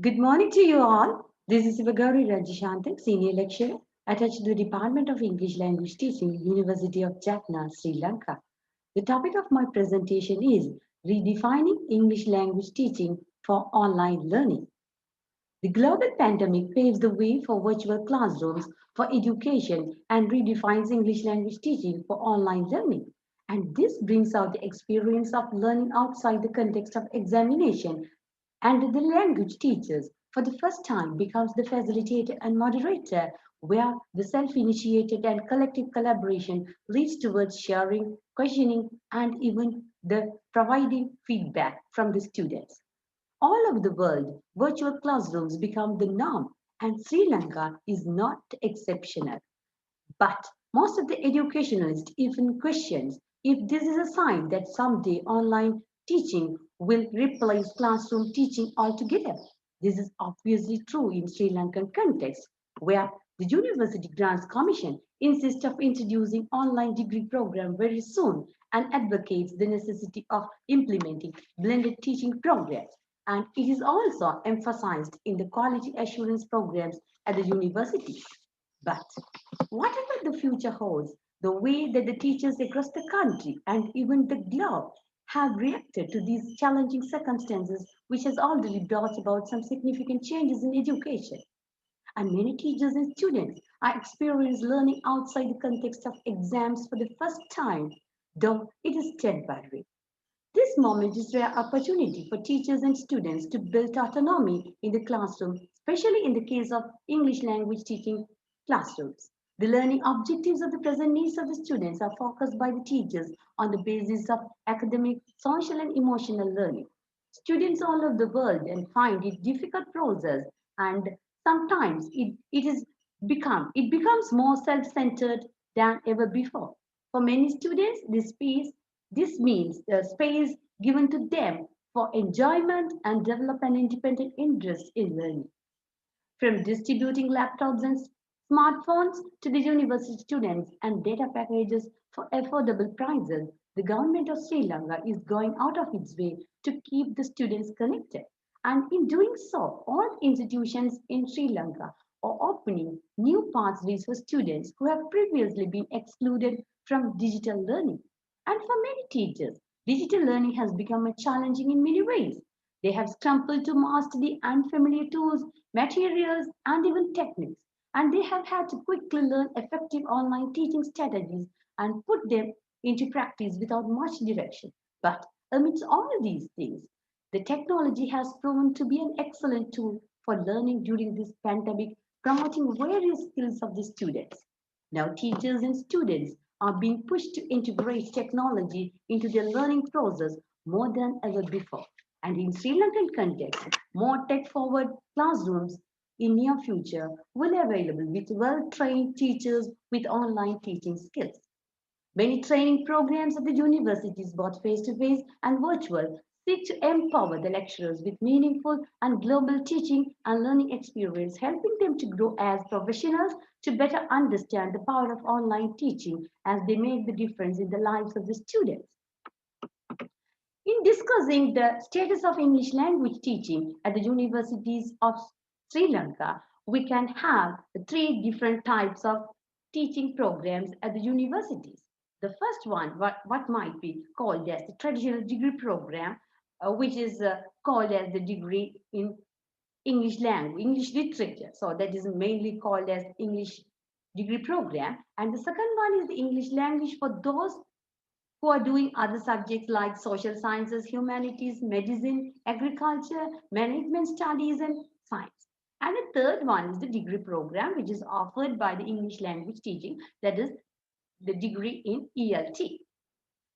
Good morning to you all. This is Sivagowri Rajashanthan, Senior Lecturer attached to the Department of English Language Teaching, University of Jaffna, Sri Lanka. The topic of my presentation is Redefining English Language Teaching for Online Learning. The global pandemic paves the way for virtual classrooms for education and redefines English language teaching for online learning. And this brings out the experience of learning outside the context of examination, and the language teachers for the first time becomes the facilitator and moderator, where the self-initiated and collective collaboration leads towards sharing, questioning, and even the providing feedback from the students. All over the world, virtual classrooms become the norm, and Sri Lanka is not exceptional. But most of the educationalists even questions if this is a sign that someday online teaching will replace classroom teaching altogether. This is obviously true in Sri Lankan context, where the University Grants Commission insists of introducing online degree program very soon and advocates the necessity of implementing blended teaching programs. And it is also emphasized in the quality assurance programs at the university. But whatever the future holds, the way that the teachers across the country and even the globe have reacted to these challenging circumstances, which has already brought about some significant changes in education. And many teachers and students are experiencing learning outside the context of exams for the first time, though it is temporary. This moment is rare opportunity for teachers and students to build autonomy in the classroom, especially in the case of English language teaching classrooms. The learning objectives of the present needs of the students are focused by the teachers on the basis of academic, social, and emotional learning. Students all over the world and find it difficult process, and sometimes it becomes more self-centered than ever before. For many students, this means the space given to them for enjoyment and develop an independent interest in learning. From distributing laptops and smartphones to the university students and data packages for affordable prices, the government of Sri Lanka is going out of its way to keep the students connected. And in doing so, all institutions in Sri Lanka are opening new pathways for students who have previously been excluded from digital learning. And for many teachers, digital learning has become challenging in many ways. They have stumbled to master the unfamiliar tools, materials, and even techniques, and they have had to quickly learn effective online teaching strategies and put them into practice without much direction. But amidst all these things, the technology has proven to be an excellent tool for learning during this pandemic, promoting various skills of the students. Now, teachers and students are being pushed to integrate technology into their learning process more than ever before. And in Sri Lankan context, more tech-forward classrooms in near future will be available with well-trained teachers with online teaching skills. Many training programs at the universities, both face-to-face and virtual, seek to empower the lecturers with meaningful and global teaching and learning experience, helping them to grow as professionals to better understand the power of online teaching as they make the difference in the lives of the students. In discussing the status of English language teaching at the universities of Sri Lanka, we can have three different types of teaching programs at the universities. The first one, what might be called as the traditional degree program, which is called as the degree in English language, English literature. So that is mainly called as English degree program. And the second one is the English language for those who are doing other subjects like social sciences, humanities, medicine, agriculture, management studies, and science. And the third one is the degree program, which is offered by the English language teaching, that is the degree in ELT.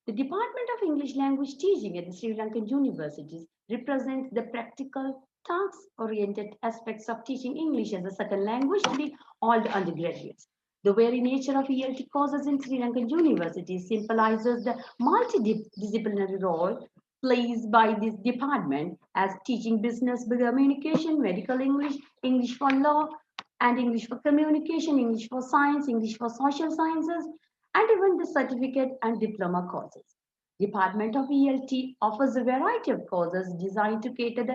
The Department of English Language Teaching at the Sri Lankan universities represents the practical, task-oriented aspects of teaching English as a second language to the all the undergraduates. The very nature of ELT courses in Sri Lankan universities symbolizes the multidisciplinary role played by this department as teaching business communication, medical English, English for law, and English for communication, English for science, English for social sciences, and even the certificate and diploma courses. Department of ELT offers a variety of courses designed to cater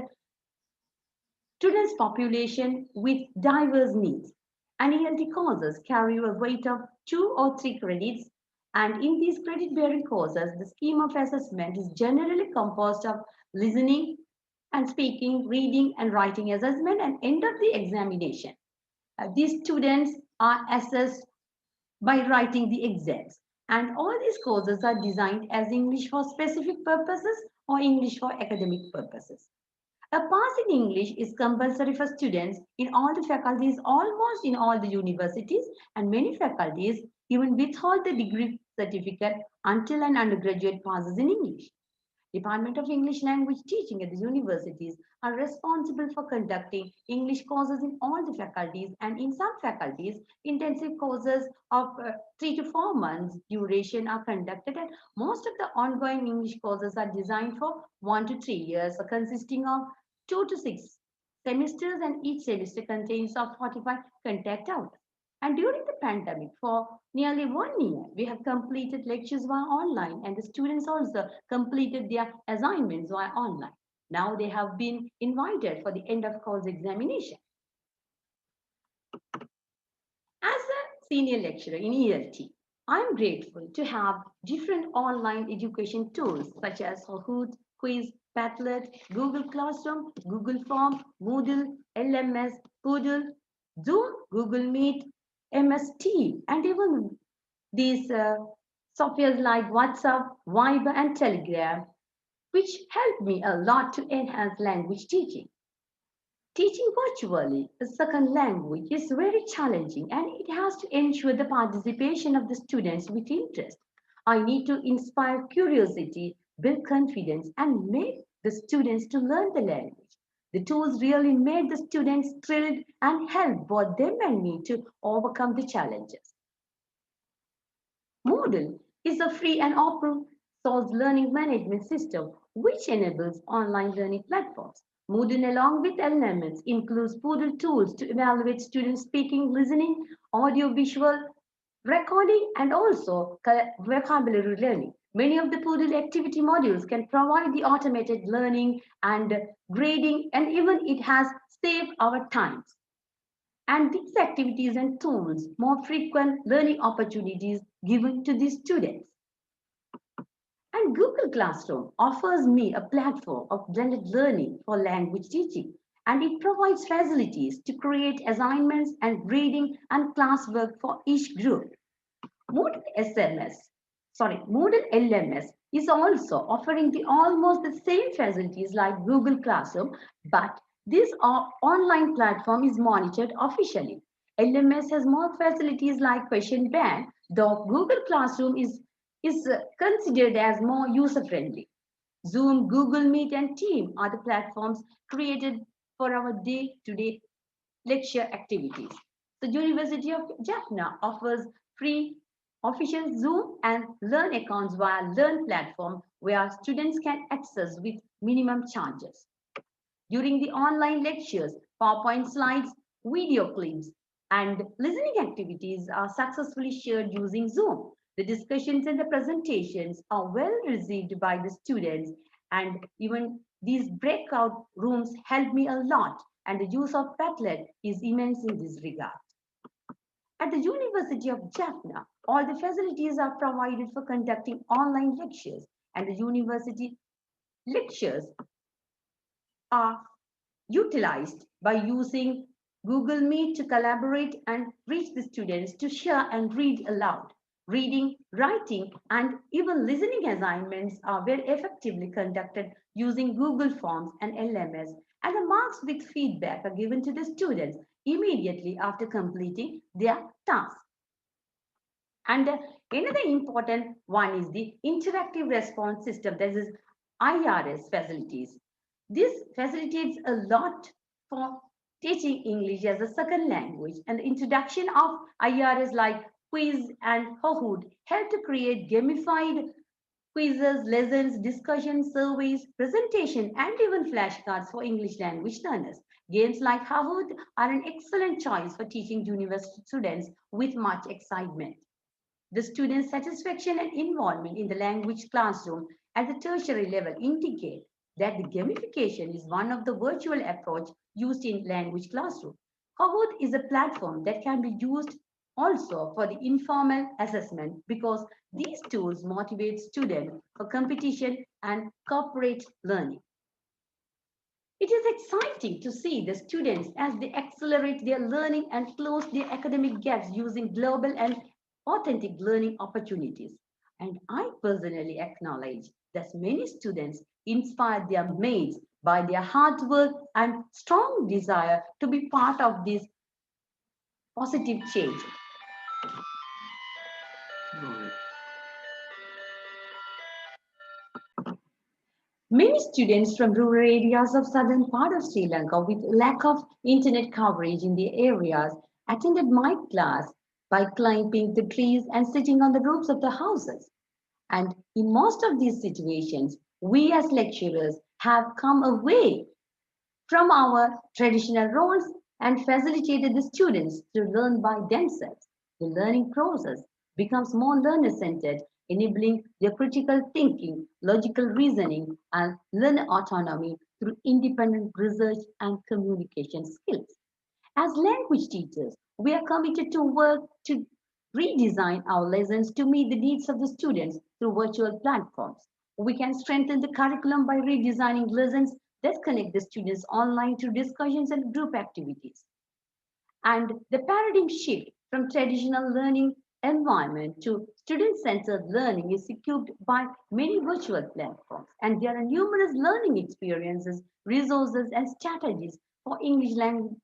to students' population with diverse needs. And ELT courses carry a weight of 2 or 3 credits. And in these credit-bearing courses, the scheme of assessment is generally composed of listening and speaking, reading and writing assessment, and end of the examination. These students are assessed by writing the exams. And all these courses are designed as English for specific purposes or English for academic purposes. A pass in English is compulsory for students in all the faculties, almost in all the universities, and many faculties even withhold the degree certificate until an undergraduate passes in English. Department of English Language Teaching at the universities are responsible for conducting English courses in all the faculties, and in some faculties, intensive courses of 3 to 4 months duration are conducted, and most of the ongoing English courses are designed for 1 to 3 years, consisting of 2 to 6 semesters, and each semester contains of 45 contact hours. And during the pandemic, for nearly 1 year, we have completed lectures via online, and the students also completed their assignments via online. Now they have been invited for the end of course examination. As a senior lecturer in ELT, I'm grateful to have different online education tools such as Kahoot, Quiz, Padlet, Google Classroom, Google Form, Moodle, LMS, Poodle, Zoom, Google Meet, MST, and even these softwares like WhatsApp, Viber, and Telegram, which help me a lot to enhance language teaching. Teaching virtually a second language is very challenging, and it has to ensure the participation of the students with interest. I need to inspire curiosity, build confidence, and make the students to learn the language. The tools really made the students thrilled and helped both them and me to overcome the challenges. Moodle is a free and open source learning management system which enables online learning platforms. Moodle, along with LMS, includes Poodle tools to evaluate students' speaking, listening, audio-visual recording, and also vocabulary learning. Many of the Poodle activity modules can provide the automated learning and grading, and even it has saved our times. And these activities and tools more frequent learning opportunities given to the students. And Google Classroom offers me a platform of blended learning for language teaching, and it provides facilities to create assignments and grading and classwork for each group. Moodle-LMS is also offering the almost the same facilities like Google Classroom, but this online platform is monitored officially. LMS has more facilities like question bank, though Google Classroom is considered as more user-friendly. Zoom, Google Meet, and Team are the platforms created for our day-to-day lecture activities. The University of Jaffna offers free official Zoom and Learn accounts via Learn platform where students can access with minimum charges. During the online lectures, PowerPoint slides, video clips, and listening activities are successfully shared using Zoom. The discussions and the presentations are well received by the students, and even these breakout rooms help me a lot, and the use of Padlet is immense in this regard. At the University of Jaffna, all the facilities are provided for conducting online lectures, and the university lectures are utilized by using Google Meet to collaborate and reach the students to share and read aloud. Reading, writing, and even listening assignments are very effectively conducted using Google Forms and LMS, and the marks with feedback are given to the students immediately after completing their task. And another important one is the interactive response system, that is IRS facilities. This facilitates a lot for teaching English as a second language, and the introduction of IRS like Quiz and Kahoot help to create gamified quizzes, lessons, discussions, surveys, presentation, and even flashcards for English language learners. Games like Kahoot are an excellent choice for teaching university students with much excitement. The students' satisfaction and involvement in the language classroom at the tertiary level indicate that the gamification is one of the virtual approach used in language classroom. Kahoot is a platform that can be used also for the informal assessment because these tools motivate students for competition and corporate learning. It is exciting to see the students as they accelerate their learning and close their academic gaps using global and authentic learning opportunities. And I personally acknowledge that many students inspire their mates by their hard work and strong desire to be part of this positive change. Many students from rural areas of southern part of Sri Lanka with lack of internet coverage in the areas attended my class by climbing the trees and sitting on the roofs of the houses. And in most of these situations, we as lecturers have come away from our traditional roles and facilitated the students to learn by themselves. The learning process becomes more learner-centered, enabling their critical thinking, logical reasoning, and learner autonomy through independent research and communication skills. As language teachers, we are committed to work to redesign our lessons to meet the needs of the students through virtual platforms. We can strengthen the curriculum by redesigning lessons that connect the students online through discussions and group activities. And the paradigm shift from traditional learning environment to student-centered learning is secured by many virtual platforms. And there are numerous learning experiences, resources, and strategies for English language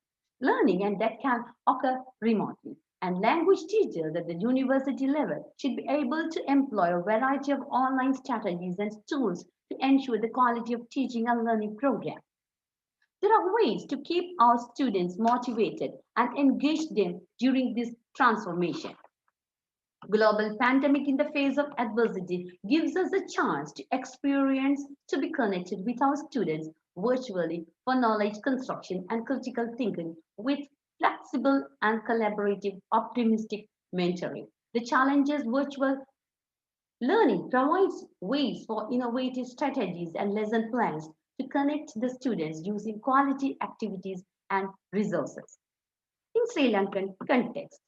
learning, and that can occur remotely. And language teachers at the university level should be able to employ a variety of online strategies and tools to ensure the quality of teaching and learning programs. There are ways to keep our students motivated and engage them during this transformation. Global pandemic in the face of adversity gives us a chance to experience to be connected with our students virtually for knowledge construction and critical thinking with flexible and collaborative optimistic mentoring. The challenges virtual learning provides ways for innovative strategies and lesson plans to connect the students using quality activities and resources. In Sri Lankan context,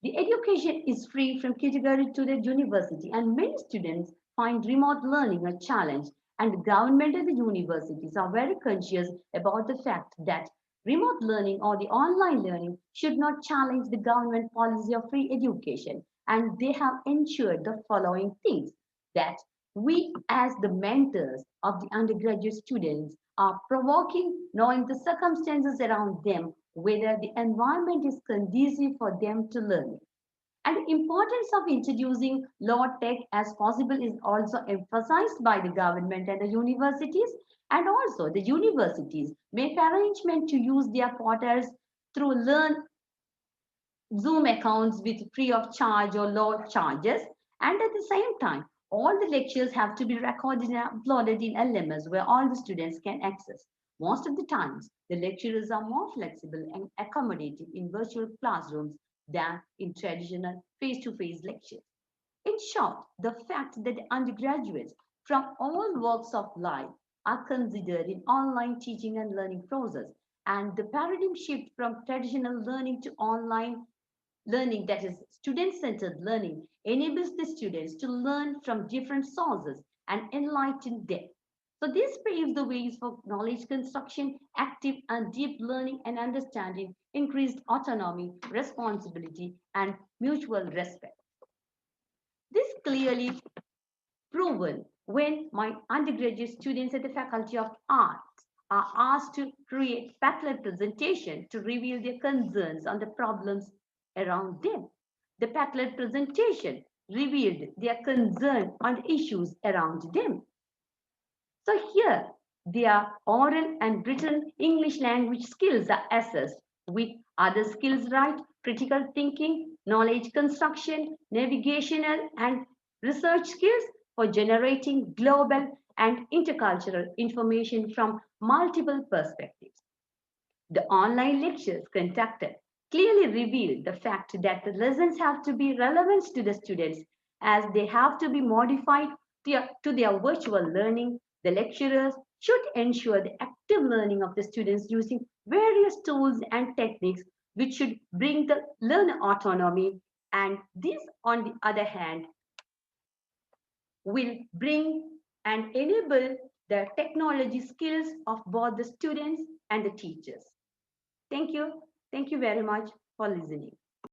the education is free from kindergarten to the university, and many students find remote learning a challenge. And the government and the universities are very conscious about the fact that remote learning or the online learning should not challenge the government policy of free education. And they have ensured the following things that we, as the mentors of the undergraduate students, are provoking, knowing the circumstances around them, whether the environment is conducive for them to learn. And the importance of introducing low tech as possible is also emphasized by the government and the universities. And also the universities make arrangement to use their portals through learn Zoom accounts with free of charge or low charges. And at the same time, all the lectures have to be recorded and uploaded in LMS where all the students can access. Most of the times, the lecturers are more flexible and accommodating in virtual classrooms than in traditional face-to-face lectures. In short, the fact that the undergraduates from all walks of life are considered in online teaching and learning process and the paradigm shift from traditional learning to online learning, that is student-centered learning, enables the students to learn from different sources and enlighten them. So this paves the ways for knowledge construction, active and deep learning and understanding, increased autonomy, responsibility, and mutual respect. This clearly proven when my undergraduate students at the Faculty of Arts are asked to create Padlet presentation to reveal their concerns on the problems around them. The Padlet presentation revealed their concern on issues around them. So here, their oral and written English language skills are assessed with other skills, right? Critical thinking, knowledge construction, navigational and research skills for generating global and intercultural information from multiple perspectives. The online lectures conducted clearly revealed the fact that the lessons have to be relevant to the students as they have to be modified to their virtual learning The lecturers should ensure the active learning of the students using various tools and techniques which should bring the learner autonomy, and this, on the other hand, will bring and enable the technology skills of both the students and the teachers. Thank you. Thank you very much for listening.